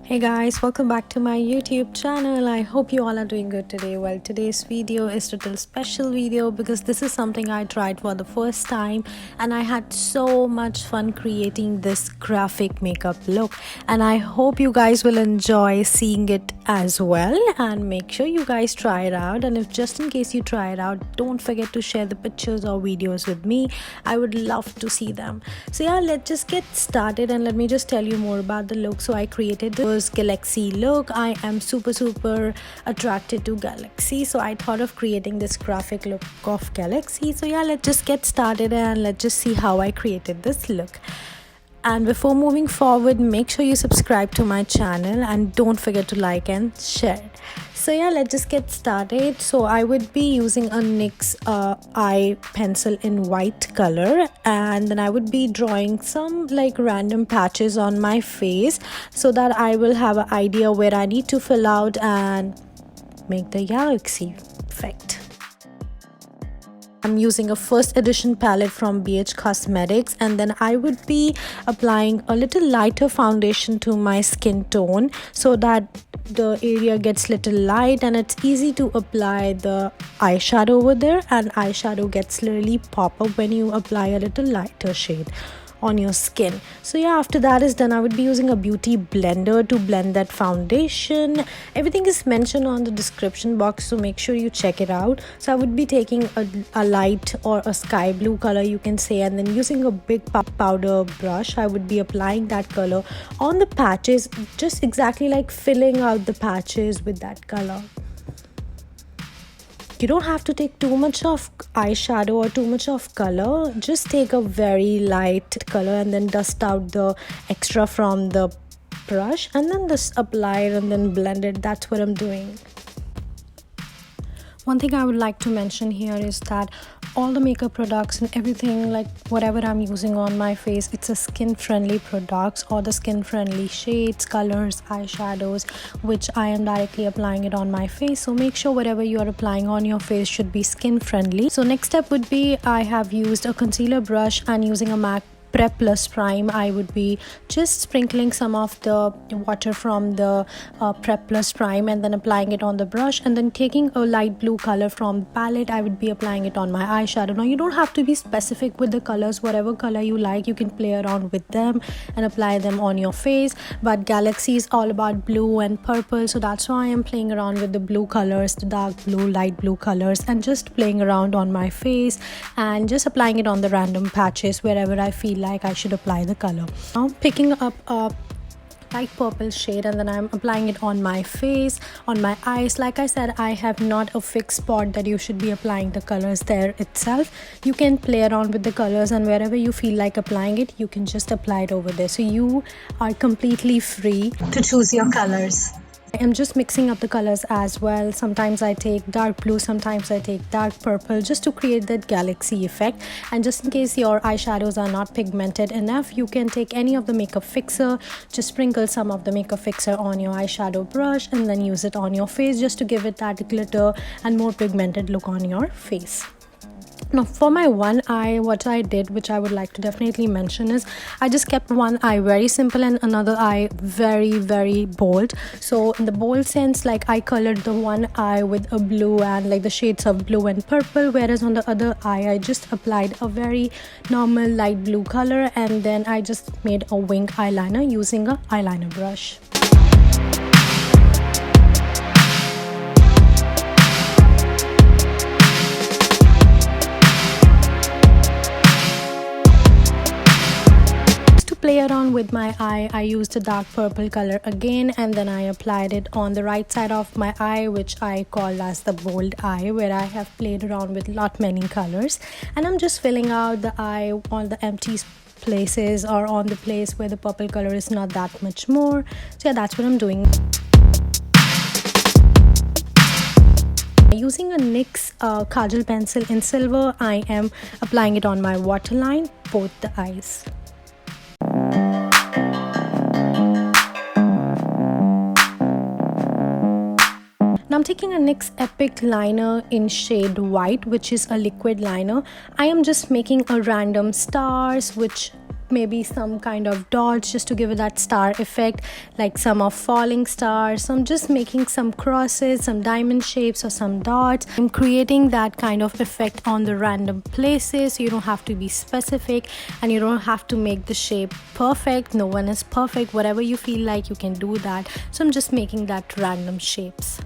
Hey guys, welcome back to my YouTube channel. I hope you all are doing good today. Well, today's video is a little special video because this is something I tried for the first time and I had so much fun creating this graphic makeup look, and I hope you guys will enjoy seeing it as well. And make sure you guys try it out, and if just in case you try it out, don't forget to share the pictures or videos with me. I would love to see them. So yeah, let's just get started and let me just tell you more about the look. So I created this galaxy look. I am super attracted to galaxy, so I thought of creating this graphic look of galaxy. So yeah, let's just get started and let's just see how I created this look. And before moving forward, make sure you subscribe to my channel and don't forget to like and share. So yeah, let's just get started. So I would be using a NYX eye pencil in white color, and then I would be drawing some like random patches on my face so that I will have an idea where I need to fill out and make the galaxy effect. I'm using a first edition palette from BH Cosmetics, and then I would be applying a little lighter foundation to my skin tone so that the area gets little light and it's easy to apply the eyeshadow over there, and eyeshadow gets really pop up when you apply a little lighter shade on your skin. So yeah, after that is done, I would be using a beauty blender to blend that foundation. Everything is mentioned on the description box, so make sure you check it out. So I would be taking a light or a sky blue color, you can say, and then using a big powder brush, I would be applying that color on the patches, just exactly like filling out the patches with that color. You don't have to take too much of eyeshadow or too much of color. Just take a very light color and then dust out the extra from the brush and then just apply it and then blend it. That's what I'm doing. One thing I would like to mention here is that all the makeup products and everything, like whatever I'm using on my face, it's a skin friendly products or the skin friendly shades, colors, eyeshadows, which I am directly applying it on my face. So make sure whatever you are applying on your face should be skin friendly. So next step would be, I have used a concealer brush and using a MAC Prep Plus Prime, I would be just sprinkling some of the water from the Prep Plus Prime and then applying it on the brush, and then taking a light blue color from the palette, I would be applying it on my eyeshadow. Now you don't have to be specific with the colors. Whatever color you like, you can play around with them and apply them on your face, but Galaxy is all about blue and purple, so that's why I am playing around with the blue colors, the dark blue, light blue colors, and just playing around on my face and just applying it on the random patches wherever I feel like I should apply the color. Now picking up a light purple shade and then I'm applying it on my face, on my eyes. Like I said, I have not a fixed spot that you should be applying the colors there itself. You can play around with the colors, and wherever you feel like applying it, you can just apply it over there. So you are completely free to choose your colors. I am just mixing up the colors as well. Sometimes I take dark blue, sometimes I take dark purple, just to create that galaxy effect. And just in case your eyeshadows are not pigmented enough, you can take any of the makeup fixer, just sprinkle some of the makeup fixer on your eyeshadow brush and then use it on your face just to give it that glitter and more pigmented look on your face. Now for my one eye, what I did, which I would like to definitely mention, is I just kept one eye very simple and another eye very bold. So in the bold sense, like I colored the one eye with a blue and like the shades of blue and purple, whereas on the other eye I just applied a very normal light blue color, and then I just made a wing eyeliner using a eyeliner brush. Play around with my eye, I used a dark purple color again, and then I applied it on the right side of my eye, which I call as the bold eye, where I have played around with many colors, and I'm just filling out the eye on the empty places or on the place where the purple color is not that much more. So yeah, that's what I'm doing. Using a NYX kajal pencil in silver, I am applying it on my waterline, both the eyes. Now I'm taking a NYX Epic liner in shade white, which is a liquid liner. I am just making a random stars which maybe some kind of dots just to give it that star effect, like some of falling stars. So I'm just making some crosses, some diamond shapes or some dots. I'm creating that kind of effect on the random places, so you don't have to be specific and you don't have to make the shape perfect. No one is perfect. Whatever you feel like, you can do that. So I'm just making that random shapes.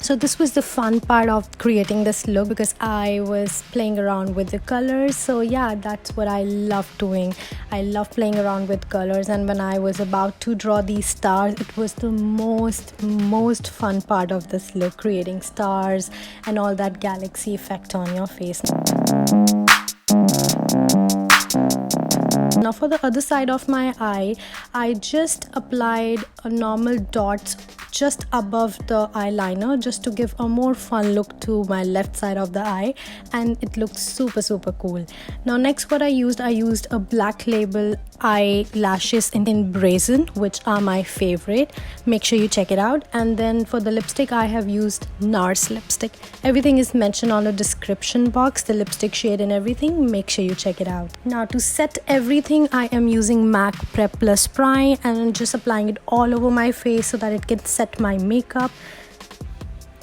So this was the fun part of creating this look, because I was playing around with the colors. So yeah, that's what I love doing. I love playing around with colors, and when I was about to draw these stars, it was the most fun part of this look, creating stars and all that galaxy effect on your face. Now for the other side of my eye, I just applied a normal dots just above the eyeliner, just to give a more fun look to my left side of the eye, and it looked super cool. Now next, what I used a Black Label eyelashes in Brazen, which are my favorite. Make sure you check it out. And then for the lipstick, I have used NARS lipstick. Everything is mentioned on the description box, the lipstick shade and everything. Make sure you check it out. Now to set everything, I am using MAC Prep Plus Prime and just applying it all over my face so that it can set my makeup,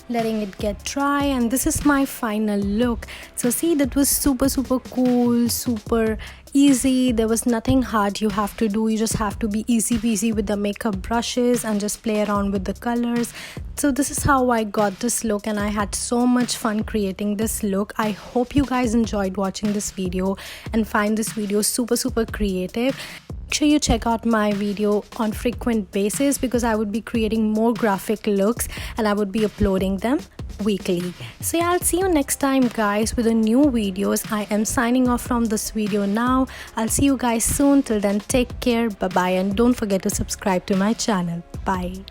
letting it get dry. And this is my final look. So see, that was super cool, super easy. There was nothing hard you have to do. You just have to be easy peasy with the makeup brushes and just play around with the colors. So this is how I got this look, and I had so much fun creating this look. I hope you guys enjoyed watching this video and find this video super creative. Make sure you check out my video on frequent basis, because I would be creating more graphic looks and I would be uploading them weekly. So yeah, I'll see you next time guys with a new videos. I am signing off from this video now. I'll see you guys soon. Till then, take care, bye bye, and don't forget to subscribe to my channel. Bye.